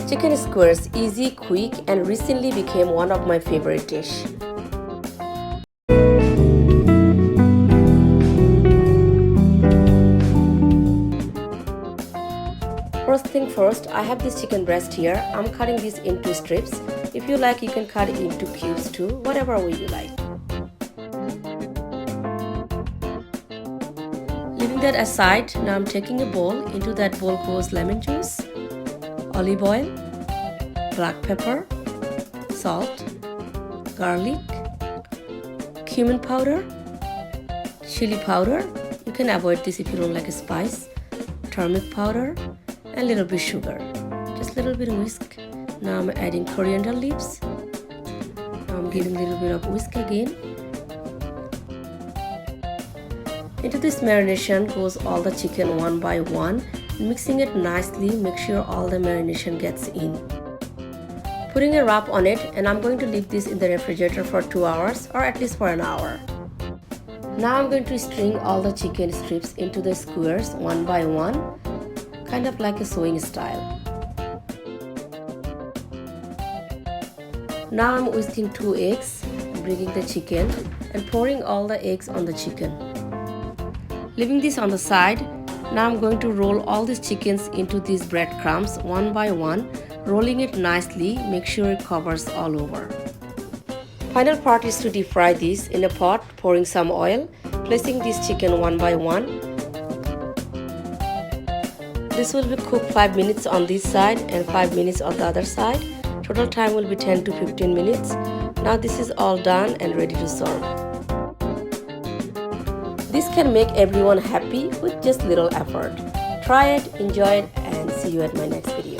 Chicken skewers, easy, quick, and recently became one of my favorite dish. First thing first, I have this chicken breast here. I'm cutting this into strips. If you like, you can cut it into cubes too, whatever way you like. Leaving that aside, now I'm taking a bowl. Into that bowl goes lemon juice, olive oil, black pepper, salt, garlic, cumin powder, chili powder. You can avoid this if you don't like a spice, turmeric powder, and a little bit sugar. Just a little bit of whisk. Now I'm adding coriander leaves. Now I'm giving a little bit of whisk again. Into this marination goes all the chicken one by one. Mixing it nicely, make sure all the marination gets in. Putting a wrap on it, and I'm going to leave this in the refrigerator for 2 hours or at least for an hour. Now I'm going to string all the chicken strips into the skewers one by one, kind of like a sewing style. Now I'm whisking 2 eggs, breaking the chicken and pouring all the eggs on the chicken. Leaving this on the side, now I'm going to roll all these chickens into these breadcrumbs one by one, rolling it nicely, make sure it covers all over. Final part is to deep fry this in a pot, pouring some oil, placing this chicken one by one. This will be cooked 5 minutes on this side and 5 minutes on the other side. Total time will be 10 to 15 minutes. Now this is all done and ready to serve. This can make everyone happy with just little effort. Try it, enjoy it, and see you at my next video.